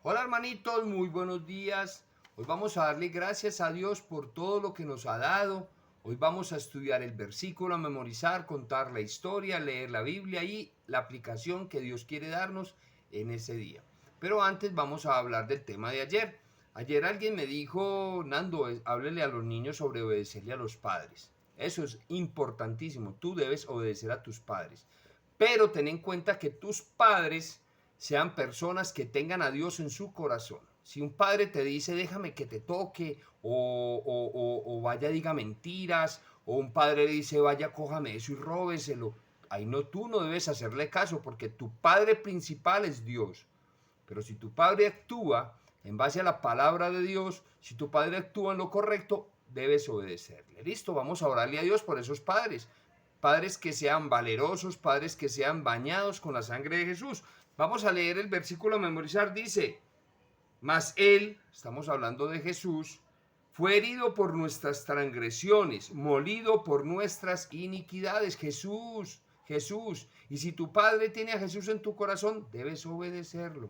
Hola hermanitos, muy buenos días. Hoy vamos a darle gracias a Dios por todo lo que nos ha dado. Hoy vamos a estudiar el versículo, a memorizar, contar la historia, leer la Biblia y la aplicación que Dios quiere darnos en ese día. Pero antes vamos a hablar del tema de ayer. Ayer alguien me dijo, Nando, háblele a los niños sobre obedecerle a los padres. Eso es importantísimo. Tú debes obedecer a tus padres. Pero ten en cuenta que tus padres sean personas que tengan a Dios en su corazón. Si un padre te dice, déjame que te toque, o vaya, diga mentiras, o un padre le dice, vaya, cójame eso y róbeselo, ahí no, tú no debes hacerle caso, porque tu padre principal es Dios. Pero si tu padre actúa en base a la palabra de Dios, si tu padre actúa en lo correcto, debes obedecerle. Listo, vamos a orarle a Dios por esos padres. Padres que sean valerosos, padres que sean bañados con la sangre de Jesús. Vamos a leer el versículo a memorizar. Dice, mas él, estamos hablando de Jesús, fue herido por nuestras transgresiones, molido por nuestras iniquidades. Jesús, Jesús. Y si tu padre tiene a Jesús en tu corazón, debes obedecerlo.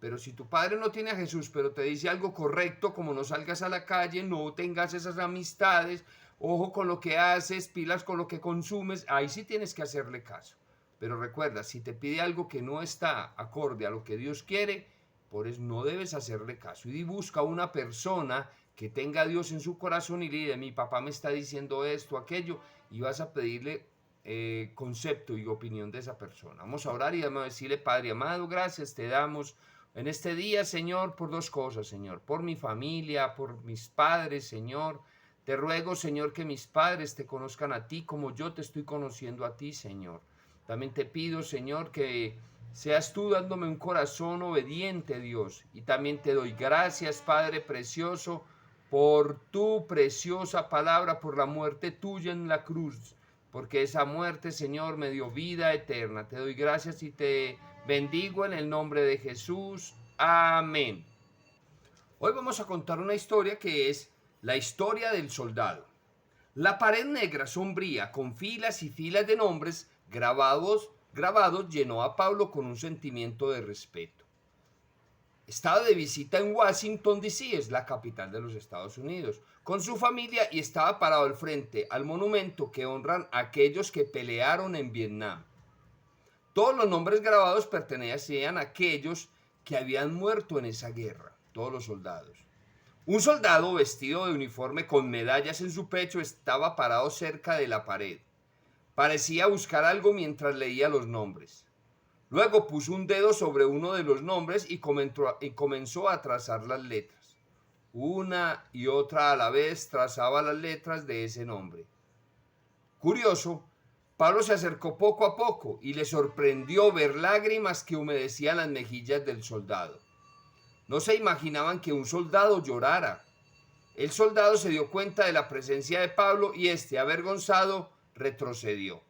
Pero si tu padre no tiene a Jesús, pero te dice algo correcto, como no salgas a la calle, no tengas esas amistades, ojo con lo que haces, pilas con lo que consumes, ahí sí tienes que hacerle caso. Pero recuerda, si te pide algo que no está acorde a lo que Dios quiere, por eso no debes hacerle caso. Y busca una persona que tenga a Dios en su corazón y le diga, mi papá me está diciendo esto, aquello, y vas a pedirle concepto y opinión de esa persona. Vamos a orar y vamos a decirle, Padre amado, gracias te damos en este día, Señor, por dos cosas, Señor, por mi familia, por mis padres, Señor. Te ruego, Señor, que mis padres te conozcan a ti como yo te estoy conociendo a ti, Señor. También te pido, Señor, que seas tú dándome un corazón obediente, Dios. Y también te doy gracias, Padre precioso, por tu preciosa palabra, por la muerte tuya en la cruz, porque esa muerte, Señor, me dio vida eterna. Te doy gracias y te bendigo en el nombre de Jesús. Amén. Hoy vamos a contar una historia que es la historia del soldado. La pared negra sombría con filas y filas de nombres grabados llenó a Pablo con un sentimiento de respeto. Estaba de visita en Washington, D.C., es la capital de los Estados Unidos, con su familia y estaba parado al frente al monumento que honran a aquellos que pelearon en Vietnam. Todos los nombres grabados pertenecían a aquellos que habían muerto en esa guerra, todos los soldados. Un soldado vestido de uniforme con medallas en su pecho estaba parado cerca de la pared. Parecía buscar algo mientras leía los nombres. Luego puso un dedo sobre uno de los nombres y comenzó a trazar las letras. Una y otra a la vez trazaba las letras de ese nombre. Curioso, Pablo se acercó poco a poco y le sorprendió ver lágrimas que humedecían las mejillas del soldado. No se imaginaban que un soldado llorara. El soldado se dio cuenta de la presencia de Pablo y este, avergonzado, retrocedió.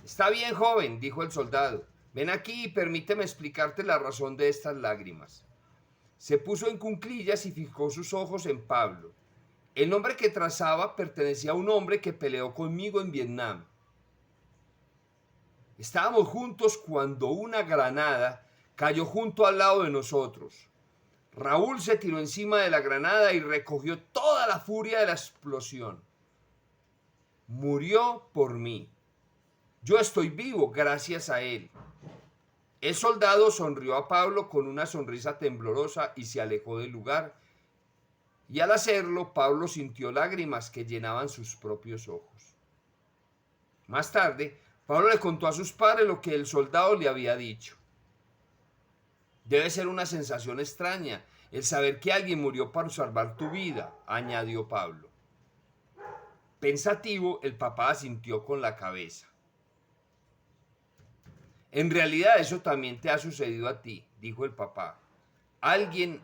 Está bien, joven, dijo el soldado. Ven aquí y permíteme explicarte la razón de estas lágrimas. Se puso en cuclillas y fijó sus ojos en Pablo. El nombre que trazaba pertenecía a un hombre que peleó conmigo en Vietnam. Estábamos juntos cuando una granada cayó junto al lado de nosotros. Raúl se tiró encima de la granada y recogió toda la furia de la explosión. Murió por mí. Yo estoy vivo gracias a él. El soldado sonrió a Pablo con una sonrisa temblorosa y se alejó del lugar. Y al hacerlo, Pablo sintió lágrimas que llenaban sus propios ojos. Más tarde, Pablo le contó a sus padres lo que el soldado le había dicho. Debe ser una sensación extraña el saber que alguien murió para salvar tu vida, añadió Pablo. Pensativo, el papá asintió con la cabeza. En realidad eso también te ha sucedido a ti, dijo el papá. Alguien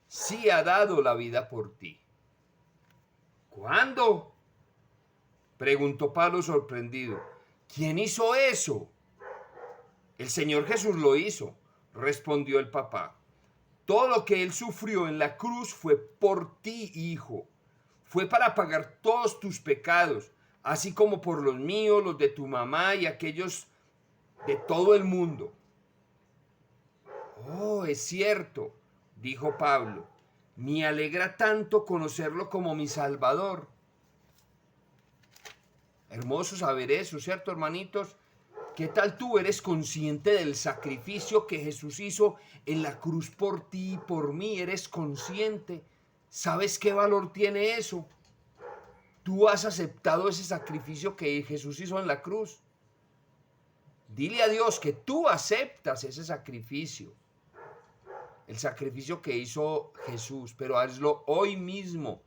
sí ha dado la vida por ti. ¿Cuándo? Preguntó Pablo sorprendido. ¿Quién hizo eso? El Señor Jesús lo hizo, respondió el papá. Todo lo que él sufrió en la cruz fue por ti, hijo. Fue para pagar todos tus pecados, así como por los míos, los de tu mamá y aquellos de todo el mundo. Oh, es cierto. dijo Pablo, me alegra tanto conocerlo como mi Salvador. Hermoso saber eso, ¿cierto, hermanitos? ¿Qué tal tú eres consciente del sacrificio que Jesús hizo en la cruz por ti y por mí? ¿Eres consciente? ¿Sabes qué valor tiene eso? ¿Tú has aceptado ese sacrificio que Jesús hizo en la cruz? Dile a Dios que tú aceptas ese sacrificio, el sacrificio que hizo Jesús, pero hazlo hoy mismo.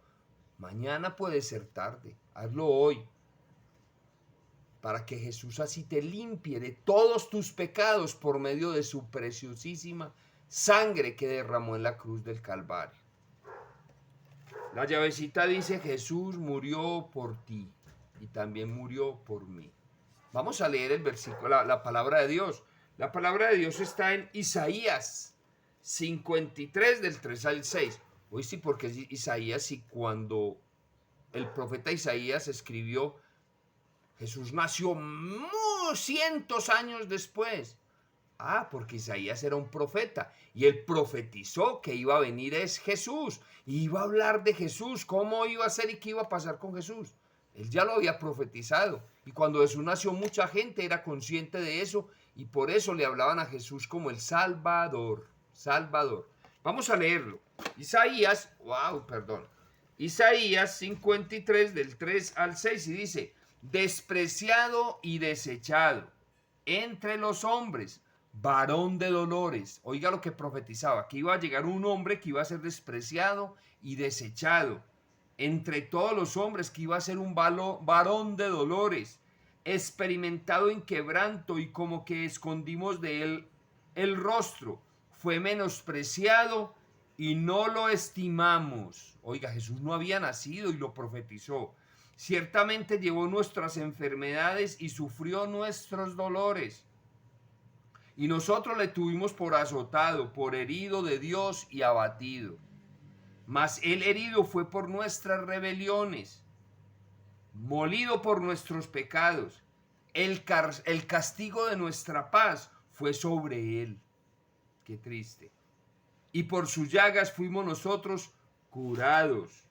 Mañana puede ser tarde, hazlo hoy, para que Jesús así te limpie de todos tus pecados por medio de su preciosísima sangre que derramó en la cruz del Calvario. La llavecita dice, Jesús murió por ti y también murió por mí. Vamos a leer el versículo, la palabra de Dios. La palabra de Dios está en Isaías 53 del 3 al 6. Hoy sí, porque es Isaías, y cuando el profeta Isaías escribió, Jesús nació cientos años después. Porque Isaías era un profeta y él profetizó que iba a venir es Jesús, y iba a hablar de Jesús, cómo iba a ser y qué iba a pasar con Jesús. Él ya lo había profetizado, y cuando Jesús nació mucha gente era consciente de eso, y por eso le hablaban a Jesús como el Salvador. Salvador. Vamos a leerlo. Isaías 53 del 3 al 6, y dice, despreciado y desechado entre los hombres, varón de dolores. Oiga lo que profetizaba, que iba a llegar un hombre que iba a ser despreciado y desechado entre todos los hombres, que iba a ser un varón de dolores, experimentado en quebranto, y como que escondimos de él el rostro. Fue menospreciado y no lo estimamos. Oiga, Jesús no había nacido y lo profetizó. Ciertamente llevó nuestras enfermedades y sufrió nuestros dolores. Y nosotros le tuvimos por azotado, por herido de Dios y abatido. Mas él herido fue por nuestras rebeliones, molido por nuestros pecados. El castigo de nuestra paz fue sobre él. Qué triste. Y por sus llagas fuimos nosotros curados.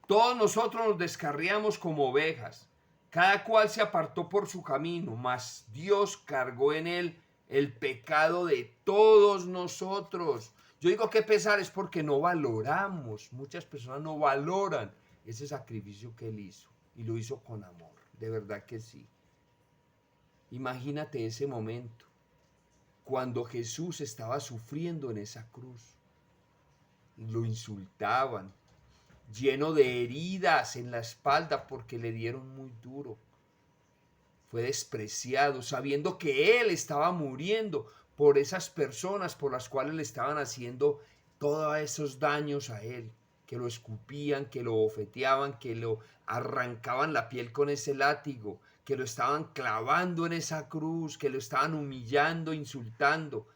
Todos nosotros nos descarriamos como ovejas, cada cual se apartó por su camino, mas Dios cargó en él el pecado de todos nosotros. Yo digo que pesar es porque no valoramos, muchas personas no valoran ese sacrificio que él hizo, y lo hizo con amor, de verdad que sí. Imagínate ese momento, cuando Jesús estaba sufriendo en esa cruz, lo insultaban, lleno de heridas en la espalda porque le dieron muy duro. Fue despreciado, sabiendo que él estaba muriendo por esas personas por las cuales le estaban haciendo todos esos daños a él, que lo escupían, que lo bofeteaban, que lo arrancaban la piel con ese látigo, que lo estaban clavando en esa cruz, que lo estaban humillando, insultando.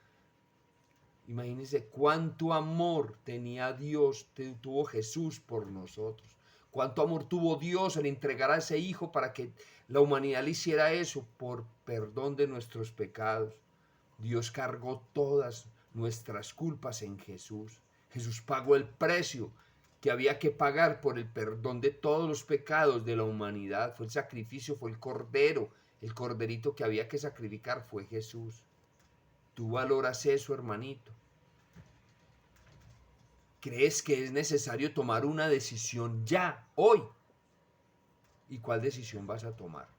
Imagínense cuánto amor tenía Dios, tuvo Jesús por nosotros. Cuánto amor tuvo Dios en entregar a ese Hijo para que la humanidad le hiciera eso por perdón de nuestros pecados. Dios cargó todas nuestras culpas en Jesús. Jesús pagó el precio que había que pagar por el perdón de todos los pecados de la humanidad. Fue el sacrificio, fue el cordero, el corderito que había que sacrificar fue Jesús. ¿Tú valoras eso, hermanito? ¿Crees que es necesario tomar una decisión ya, hoy? ¿Y cuál decisión vas a tomar?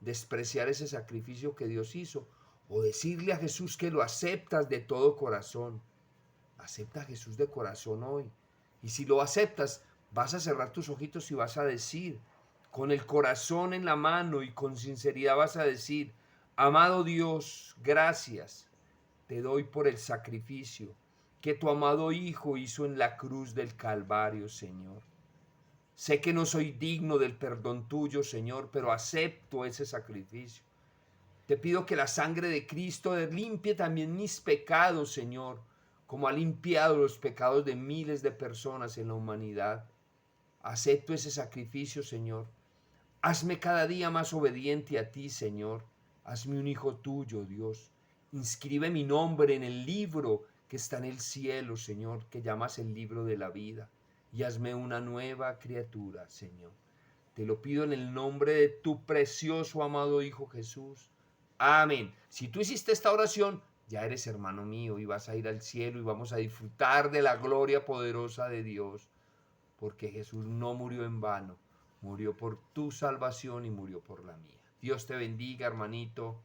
¿Despreciar ese sacrificio que Dios hizo? ¿O decirle a Jesús que lo aceptas de todo corazón? Acepta a Jesús de corazón hoy. Y si lo aceptas, vas a cerrar tus ojitos y vas a decir, con el corazón en la mano y con sinceridad vas a decir, amado Dios, gracias te doy por el sacrificio que tu amado Hijo hizo en la cruz del Calvario, Señor. Sé que no soy digno del perdón tuyo, Señor, pero acepto ese sacrificio. Te pido que la sangre de Cristo limpie también mis pecados, Señor, como ha limpiado los pecados de miles de personas en la humanidad. Acepto ese sacrificio, Señor. Hazme cada día más obediente a ti, Señor. Hazme un hijo tuyo, Dios. Inscribe mi nombre en el libro que está en el cielo, Señor, que llamas el libro de la vida, y hazme una nueva criatura, Señor. Te lo pido en el nombre de tu precioso, amado Hijo Jesús. Amén. Si tú hiciste esta oración, ya eres hermano mío y vas a ir al cielo y vamos a disfrutar de la gloria poderosa de Dios, porque Jesús no murió en vano, murió por tu salvación y murió por la mía. Dios te bendiga, hermanito.